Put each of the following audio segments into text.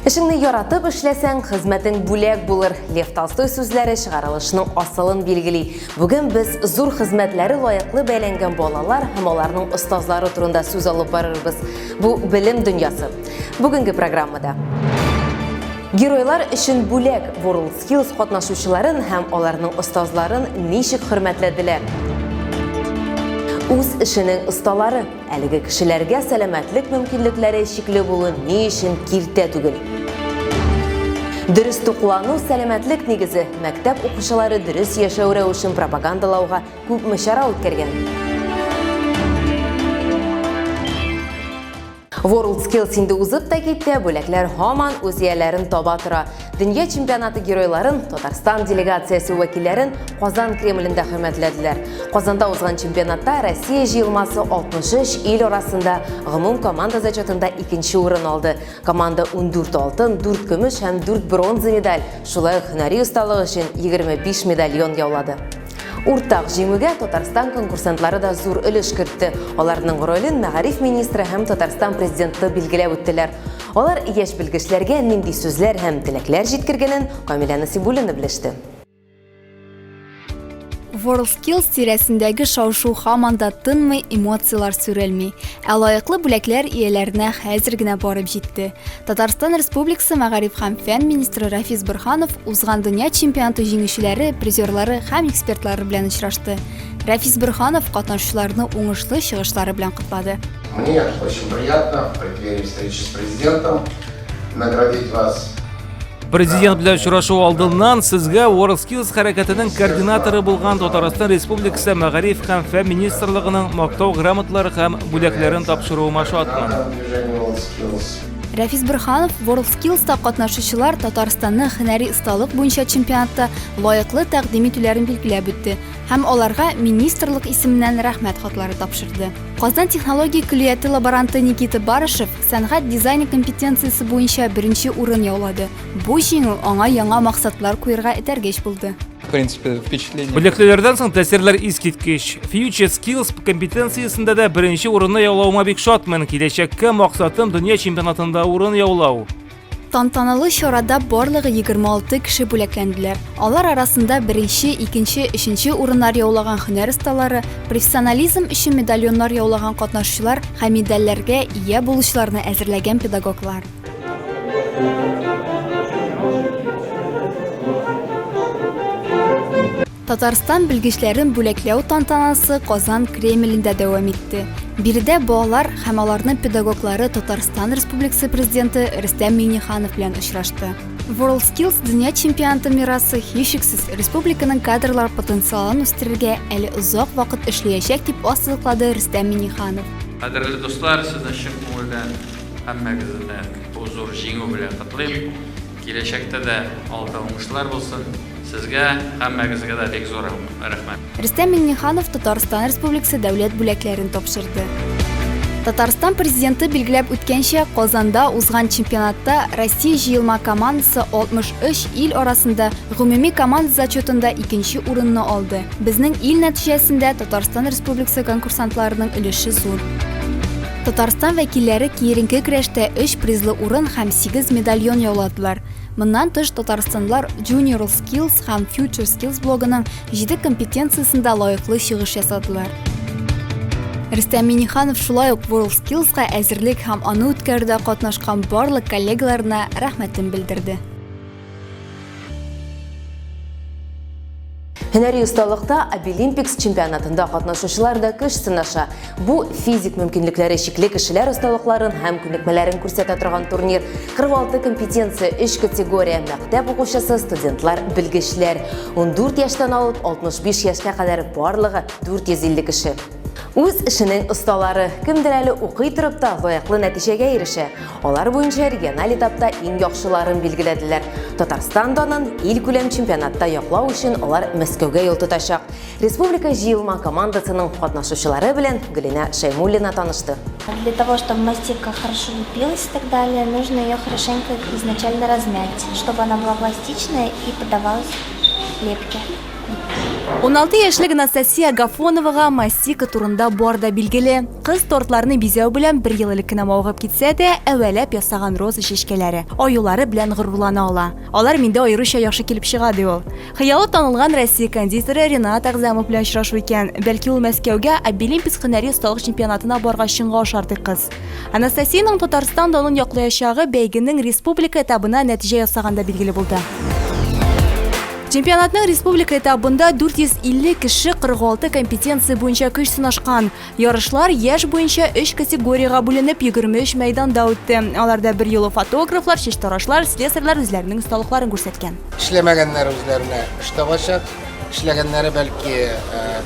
Эшеңне яратып эшләсәң, хезмәтең бүләк булыр. Лев Толстой сүзләре чыгарылышының асылын билгели. Бүген без зур хезмәтләре лаеклы бәйләнгән балалар һәм аларның остазлары турында сүз алып барырбыз. Бу белем дөньясы. Бүгенге программада геройлар өчен бүләк WorldSkills катнашучыларын һәм аларның остазларын ничек хөрмәтләделәр? Үз эшенең осталары, әлеге кешеләргә сәламәтлек мөмкинлекләре чикле булу ни өчен киртә түгел. Дөрес туклану сәламәтлек нигезе, мәктәп укучылары дөрес яшәү рәвешен пропагандалауга күпме чара үткәргән. WorldSkills инде узып та китте, бүләкләр һаман үз ияләрен таба тора. Дөнья чемпионаты геройларын, Татарстан делегациясе вәкилләрен Казан Кремлендә хөрмәтләделәр. Казанда узган чемпионатта Россия җыелмасы 63 ил арасында гомум команда зачетында 2нче урын алды. Команда 14 алтын, 4 көмеш һәм 4 бронза медаль, шулай ук һөнәри осталык өчен 25 медальон яулады. Уртак җиңүгә Татарстан конкурсантлары да зур өлеш кертте. Аларның ролен Мәгариф министры һәм Татарстан президенты билгеләп үттеләр. Алар яшь белгечләргә нинди сүзләр һәм теләкләр җиткергәнен Камилә Насибуллина белеште. WorldSkills тирәсендәге шау-шу һаман да тынмый, эмоциялар сүрелми. Ә лаеклы бүләкләр ияләренә хәзер генә барып җитте. Татарстан Республикасы Мәгариф һәм фән министры Рафис Борһанов узган дөнья чемпионаты җиңүчеләре, призерлары һәм экспертлары белән очрашты. Рафис Борһанов катнашучыларны уңышлы чыгышлары белән котлады. Мне очень приятно в преддверии встречи с президентом наградить вас. Президент белән очрашу алдыннан сезгә WorldSkills хәрәкәтенең координаторы булган Татарстан Республикасы Мәгариф һәм фән министрлыгының мактау грамоталары һәм бүләкләрен тапшыруыма шатмын. Рафис Борһанов WorldSkills'та катнашучылар Татарстанның һөнәри осталык буенча чемпионатта лаеклы тәкъдим итүләрен билгеләп үтте һәм аларга министрлык исеменнән рәхмәт хатлары тапшырды. Казан технология көллияте лаборанты Никита Барышев сәнгать дизайны компетенциясе буенча 1нче урын яулады. Бу җиңү аңа яңа максатлар куярга этәргеч булды. Бүләкләрдән соң тәэсирләр искиткеч. Future Skills компетенциясендә дә 1нче урынны яулауыма бик шатмын. Киләчәккә максатым дөнья чемпионатында урын яулау. Тантаналы чарада барлыгы 26 кеше бүләкләнделәр. Алар арасында 1нче, 2нче, 3нче урыннар яулаган һөнәр осталары, профессионализм өчен медальоннар яулаган катнашучылар һәм медальләргә ия булучыларны әзерләгән педагоглар. Татарстан белгечләрен бүләкләү тантанасы Казан Кремлендә дәвам итте. Биредә балалар һәм аларның педагоглары Татарстан Республикасы президенты Рөстәм Миңнеханов белән очрашты. WorldSkills дөнья чемпионаты мирасы һичшиксез республиканың кадрлар потенциалын үстерергә әле озак вакыт эшләячәк дип ассызыклады Рөстәм Миңнеханов. Кадерле дуслар, сезне чын күңелдән һәммәгезне бу зур җиңү белән котлыйм. Киләчәктә дә алда уңышлар булсын. Сезгә һәммәгезгә дә бик зур рәхмәт. Рөстәм Миңнеханов Татарстан Республикасы дәүләт бүләкләрен тапшырды. Татарстан президенты билгеләп үткәнчә, Казанда узган чемпионатта Россия җыелма командасы 63 ил арасында гомуми команда зачетында 2нче урынны алды. Безнең ил нәтиҗәсендә Татарстан Республикасы конкурсантларының өлеше зур. Татарстан вәкилләре киеренке көрәштә 3 призлы урын һәм 8 медальон яуладылар. Моннан тыш Татарстанлар Junior Skills һәм Future Skills блогының 7 компетенциясендә лаеклы чыгыш ясадылар. Рөстәм Миңнеханов шулай ук WorldSkills'ка әзерлек һәм аны үткәрүдә катнашкан барлык коллегаларына рәхмәтен белдерде. Һөнәри осталыкта Обилимпикс чемпионатында катнашучылар да көч сынаша. Бу физик мөмкинлекләре чикле кешеләр осталыкларын һәм күнекмәләрен күрсәтә торган турнир. 46 компетенция, 3 категория: мәктәп укучысы, студентлар, белгечләр. 14 яшьтән алып 65 яшькә кадәр барлыгы 450 кеше. Үз эшенең осталары кемдер әле укый торып та лаеклы нәтиҗәгә ирешә. Алар буенча региональ этапта иң яхшыларын билгеләделәр. Татарстан данын ил күләм чемпионатта яклау өчен алар Мәскәүгә юл тотачак. Республика җыелма командасының катнашучылары белән Галина Шаймуллина танышты. Для того, чтобы мастика хорошо лепилась и так далее, нужно ее хорошенько изначально размять, чтобы она была пластичная и поддавалась лепке. 16 яшьлек Анастасия Гафоновага мастика турында бар да билгеле. Кыз тортларны бизәү белән 1 ел элек кенә мавыгып китсә дә, әвәләп ясаган роза чәчкәләре, аюлары белән горурлана ала. Алар миндә аеруча яхшы килеп чыга ди ул. Хыялы танылган Россия кондитеры Ринат Агзамов белән очрашу икән. Бәлки ул Мәскәүгә Обилимпис һөнәри осталык чемпионатына барга чынга ашар ди кыз. Анастасияның Татарстан данын яклаячагы бәйгенең республика этабына нәтиҗә ясаганда билгеле булды. Чемпионатның республика этабында 450 кеше 46 компетенция буенча көч сынашкан. Ярышлар яшь буенча 3 категорияга бүленеп 23 мәйданда үтте. Аларда 1 юлы фотографлар, чәчтарашлар, слесарьлар үзләренең осталыкларын күрсәткән. Эшләмәгәннәр үзләренә эш табачак, эшләгәннәре бәлки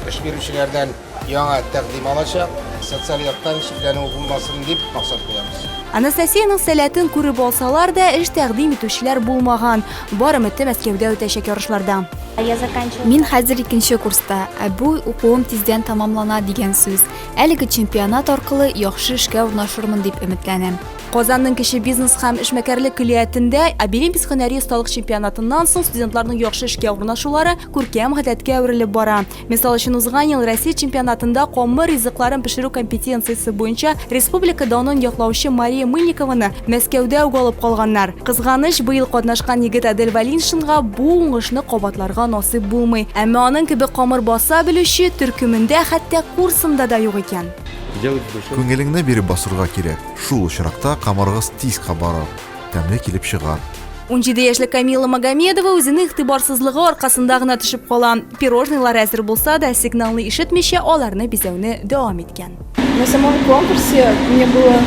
эш бирүчеләрдән яңа тәкъдим алачак, социаль яктан шикләнү булмасын дип максат куябыз. Анастасияның сәләтен күреп алсалар да эш тәкъдим итүчеләр булмаган. Бары мөте Мәскәүдә үтәчәк ярышларда. Я заканчиваю. Мин хәзер 2нче курста, бу укуым тиздән тамамлана дигән сүз. Әлеге чемпионат аркылы яхшы эшкә урнашырмын дип өметләнәм. Казанның кеше бизнес һәм эшмәкәрлек көллиятендә Обилимпис һөнәри осталык чемпионатыннан соң студентларның яхшы эшкә урнашулары күркәм гадәткә әверелеп бара. Мисал өчен узган ел Россия чемпионатында камыр ризыкларын пешерү компетенциясе буенча республика данын яклаучы Мария Мыльникованы Мәскәүдә үк алып калганнар. Кызганыч, быел катнашкан егет Адель Валиншинга бу уңышны кабатларга насыйп булмый. Әмма аның кебек камыр баса белүче төркемендә хәтта курсында да юк икән. Күңелеңне биреп басырга кирәк. Шул очракта камыргыз тиз кабарыр, тәмле килеп чыгар. 17 яшьлек Камила Магомедова үзенең игътибарсызлыгы аркасында гына төшеп кала. Пирожныйлар әзер булса да сигналны ишетмичә аларны бизәүне дәвам иткән. На самом конкурсе мне было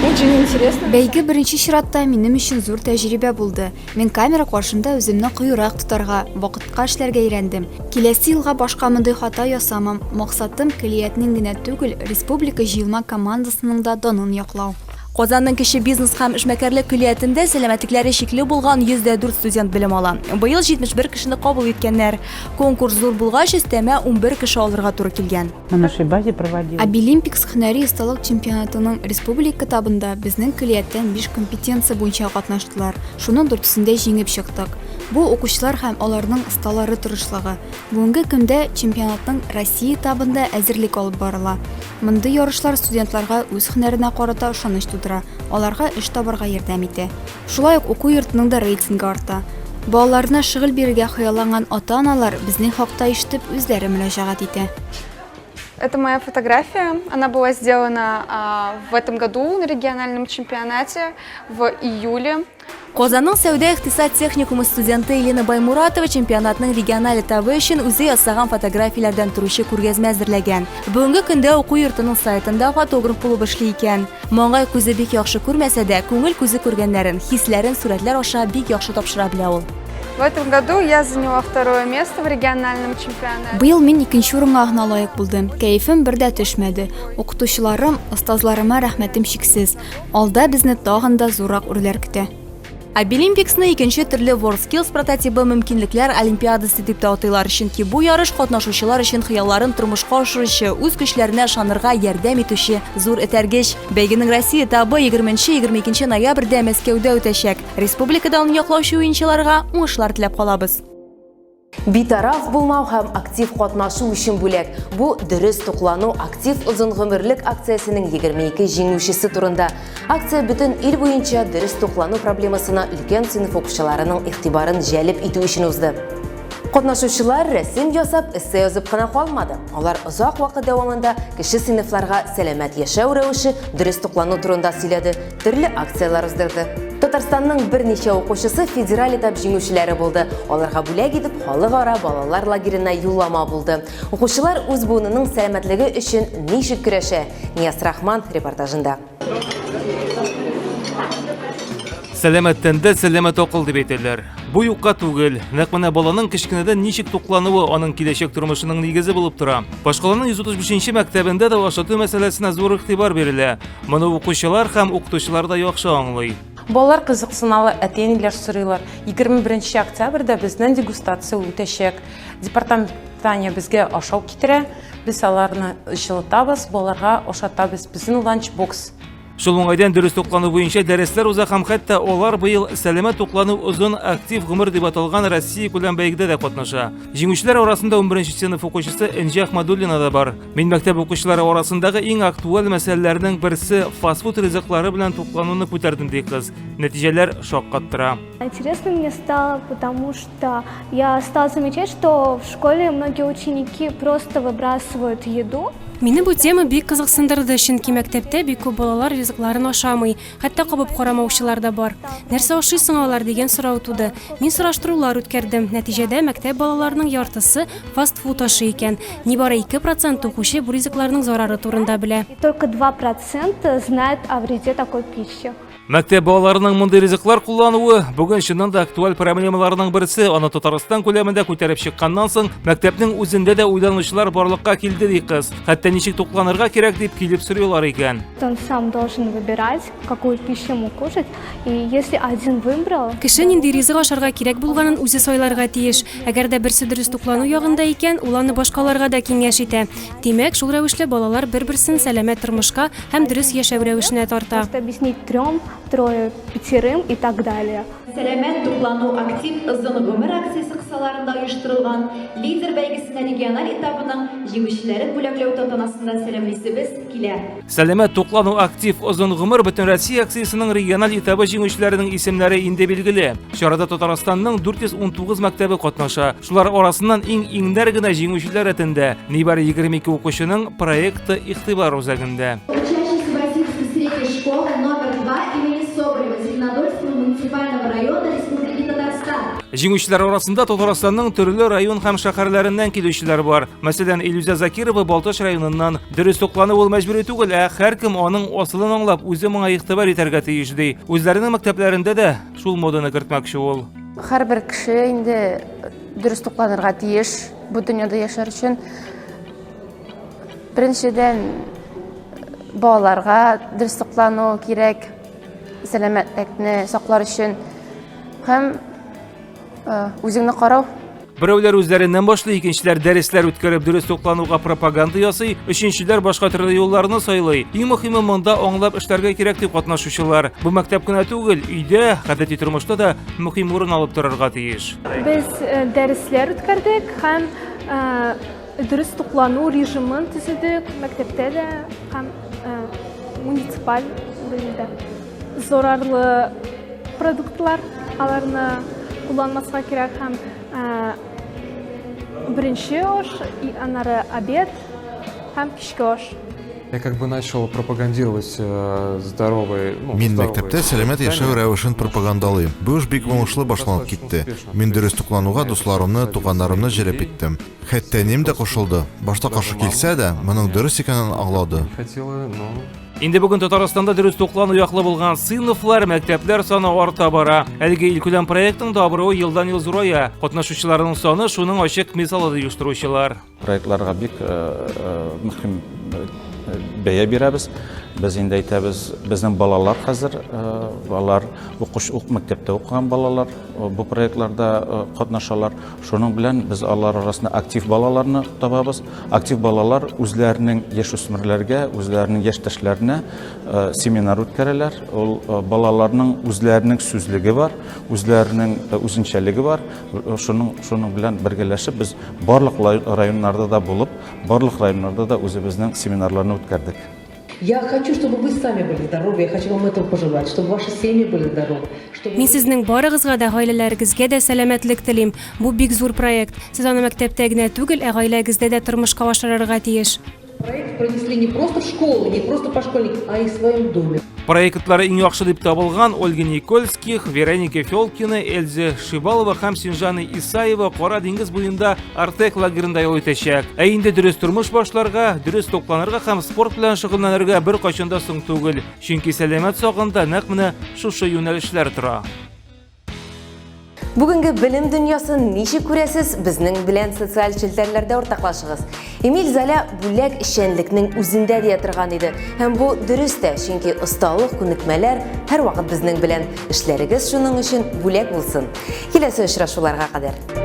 очень интересно. Бәйге беренче чиратта минем өчен зур тәҗрибә булды. Мин камера каршында үземне кыюрак тотарга, вакытка эшләргә өйрәндем. Киләсе елга башка мондый хата ясамам. Максатым клиентның генә түгел, республика җыелма командасының да данын яклау. Казанның кеше бизнес һәм эшмәкәрлек көллиятендә сәламәтлекләре шикле булган 104 студент белем ала. Быел 71 кешене кабул иткәннәр. Конкурс зур булгач, өстәмә 11 кеше алырга туры килгән. На нашей базе проводилось. Обилимпикс һөнәри осталык чемпионатының республика этабында безнең көллияттән 5 компетенция буенча катнаштылар. Шуның 4-сендә җиңеп чыктык. Бу укучылар һәм аларның осталары тырышлыгы. Бүгенге көндә чемпионатның Россия этабында әзерлек алып барыла. Мондый ярышлар студентларга үз һөнәренә карата ышаныч тудыра, аларга эш табарга ярдәм итә. Шулай ук уку йортының да рейтингы арта. Балаларына шөгыль бирергә хыялланган ата-аналар безнең хакта ишетеп үзләре мөрәҗәгать итә. Это моя фотография. Она была сделана в этом году на региональном чемпионате в июле. Казанның сәүдә-икътисад техникумы студенты Елена Баймуратова чемпионатның региональ этабы өчен үзе ясаган фотографияләрдән торучы күргәзмә әзерләгән. Бүгенге көндә уку йортының сайтында фотограф булып эшли икән. Маңгай күзе бик яхшы күрмәсә дә, күңел күзе күргәннәрен, хисләрен сурәтләр аша бик яхшы тапшыра белә ул. В этом году я заняла 2 место в региональном чемпионате. Быел мин 2нче урынга гына лаек булдым. Кәефем бер дә төшмәде. Укытучыларым, остазларыма рәхмәтем чиксез. Алда безне тагын да зуррак үрләр көтә. Обилимпиксны 2нче төрле WorldSkills прототипы мөмкинлекләр олимпиадасы дип тә атыйлар, чөнки бу ярыш катнашучылар өчен хыялларын тормышка ашыручы, үз көчләренә ышанырга ярдәм итүче зур этәргеч. Бәйгенең Россия этабы 20-22 ноябрьдә Мәскәүдә үтәчәк. Республикадан яклаучы уенчыларга уңышлар теләп калабыз. Битараф булмау һәм актив катнашу өчен бүләк. Бу дөрес туклану актив озын гомерлек акциясенең 22 җиңүчесе турында. Акция бөтен ил буенча дөрес туклану проблемасына өлкән сыйныф укучыларының игътибарын җәлеп итү өчен узды. Катнашучылар рәсем ясап, эссе язып кына калмады. Алар озак вакыт дәвамында кеше сыйныфларга сәламәт яшәү рәвеше, дөрес туклану турында сөйләде, төрле акциялар уздырды. Татарстанның берничә укучысы федераль этап җиңүчеләре булды. Аларга бүләк итеп халыкара балалар лагерына юллама булды. Укучылар үз буынының сәламәтлеге өчен ничек көрәшә? Нияз Рахман репортажында. Сәламәттән дә сәламәт акыл дип әйтәләр. Бу юкка түгел, нәкъ менә баланың кечкенәдән ничек туклануы аның киләчәк тормышының нигезе булып тора. Башкаланың 135-нче мәктәбендә дә ашату мәсьәләсенә зур игътибар бирелә. Моны укучылар һәм укытучылар да яхшы аңлый. Балалар кызыксыналы, әтәниләр сорыйлар. 21 октябрьдә безнең дегустация үтәчәк. Департаменттан безгә ашау китерә. Без аларны җылытабыз, балаларга ашатабыз. Безнең ланчбокс Шул уңайдан дөрес туклану буенча дәресләр уза һәм хәтта алар быел сәламәт туклану озын актив гомер дип аталган Россия күләм бәйгедә дә катнаша. Җиңүчеләр арасында 11-нче сыйныф укучысы Энҗи Ахмадуллина да бар. Мин мәктәп укучылары арасындагы иң актуаль мәсьәләләрнең берсе фастфуд ризыклары белән туклануны күтәрдем ди кыз. Нәтиҗәләр шаккаттыра. Интересно мне стало, потому что я стала замечать, что в школе многие ученики просто выбрасывают еду. Мине бу тема бик кызыксындырды, чөнки мәктәптә бик күп балалар ризыкларын ашамый, хәтта кабып карамаучылар да бар. Нәрсә ашыйсың алар дигән сорау туды. Мин сораштырулар үткәрдем. Нәтиҗәдә мәктәп балаларының яртысы фастфуд ашый икән. Нибары 2% укучы бу ризыкларның зарары турында белә. И только 2% знают о вреде такой пищи. Мәктәп балаларының мондый ризыклар куллануы бүген чыннан да актуаль проблемаларның берсе. Аны Татарстан күләмендә күтәреп чыкканнан соң мәктәпнең үзендә дә уйланучылар барлыкка килде ди кыз. Хәтта ничек тукланырга кирәк дип килеп сорыйлар икән. Он сам должен выбирать, какую пищу ему кушать, и если один выбрал... Кеше нинди ризык ашарга кирәк булганын үзе сайларга тиеш. Әгәр дә берсе дөрес туклану ягында икән, ул аны башкаларга да киңәш итә. Димәк, шул рәвешле балалар бер-берсен сәламәт тормышка һәм дөрес яшәү рәвешенә тарта. Просто объяснить 3, 5 и так далее. Сәламәт туклану актив озын гомер акциясе кысаларында оештырылган лидер бәйгесенә региональ этабының җиңүчеләрен бүләкләү тантанасында сәламлисебез килә. Сәламәт туклану актив озын гомер бөтен Россия акциясының региональ этабы җиңүчеләренең исемнәре инде билгеле. Чарада Татарстанның 419 мәктәбе катнаша. Шулар арасыннан иң генә җиңүчеләр рәтендә нибары 22 укучының проекты игътибар үзәгендә. Учащийся Васильской средней школы номер 2 имени Соболева Зеленодольского муниципального района Республики Татарстан. Җиңүчеләр арасында Татарстанның төрле район һәм шәһәрләреннән килүчеләр бар. Мәсәлән, Илюза Закирова Балташ районыннан. Дөрес туклану ул мәҗбүри түгел, ә һәркем аның асылын аңлап, үзе моңа игътибар итәргә тиеш ди. Үзләренең мәктәпләрендә дә шул моданы кертмәкче ул. Һәрбер кеше инде дөрес тукланырга тиеш бу дөньяда яшәр өчен. Беренчедән балаларга дөрес туклану кирәк, сәламәтлекне саклар өчен һәм үзеңне карау. Берәүләр үзләреннән башлый, икенчеләр дәресләр үткәреп дөрес туклануга пропаганда ясый, өченчеләр башка төрле юлларны сайлый. Иң мөһиме монда аңлап эшләргә кирәк дип катнашучылар. Бу мәктәп кенә түгел, өйдә, гадәти тормышта да мөһим урын алып торырга тиеш. Без дәресләр үткәрдек һәм дөрес туклану режимын төзедек мәктәптә дә һәм муниципаль үредә. Зарарлы продуктлар аларны кулланмаска кирәк һәм беренче аш, и аннары обед һәм кичке аш. Я как бы начал пропагандировать здоровый... Мин мәктәптә сәламәт яшәү рәвешен пропагандалыйм. Бу эш бик уңышлы башланып китте. Мин дөрес туклануга дусларымны, туганнарымны җәлеп иттем. Хәтта нем дә кушылды. Башта каршы килсә дә, моның дөрес икәнен аңлады. Инде бүген Татарстанда дөрес туклану яклы булган сыйныфлар, мәктәпләр саны арта бара. Әлеге илкүләм проектның дабыруы елдан-ел зурая. Катнашучыларның саны шуның ачык мисалы ди оештыручылар. Проектларга бик мөһим бәя бирәбез. Без инде әйтәбез, безнең балалар хәзер, балалар мәктәптә укыган балалар бу проектларда катнашалар. Шуның белән без алар арасында актив балаларны табабыз. Актив балалар үзләренең яшүсмерләргә, үзләренең яшьтәшләренә семинар үткәрәләр. Ул балаларның үзләренең сүзлеге бар, үзләренең үзенчәлеге бар. Шуның белән бергәләшеп без барлык районнарда да булып, барлык районнарда да үзебезнең семинарларны үткәрдек. Я хочу, чтобы вы сами были здоровы, я хочу вам этого пожелать, чтобы ваши семьи были здоровы. Мин сезнең барыгызга да, гаиләләрегезгә дә сәламәтлек телим. Бу бик зур проект. Сез аны мәктәптә генә түгел, ә гаиләгездә дә тормышка ашырырга тиеш. Проект пронесли не просто в школу, не просто по школьникам, а и в своем доме. Проектлары иң яхшы дип табылган Ольга Никольских, Вероника Фёлкина, Эльза Шибалова һәм Синжана Исаева Кара диңгез буенда Артек лагерында ял итәчәк. Ә инде дөрес тормыш башларга, дөрес тукланырга һәм спорт белән шөгыльләнергә бер кайчанда соң түгел. Чөнки сәламәт сагында нәкъ менә шушы юнәлешләр тора. Бүгенге белем дөньясын ничек күрәсез, безнең белән социаль челтәрләрдә ортаклашыгыз. Эмиль Золя бүләк эшчәнлекнең үзендә дия торган иде. Һәм бу дөрес тә, чөнки осталык, күнекмәләр һәр вакыт безнең белән. Эшләрегез шуның өчен бүләк булсын. Киләсе очрашуларга кадәр.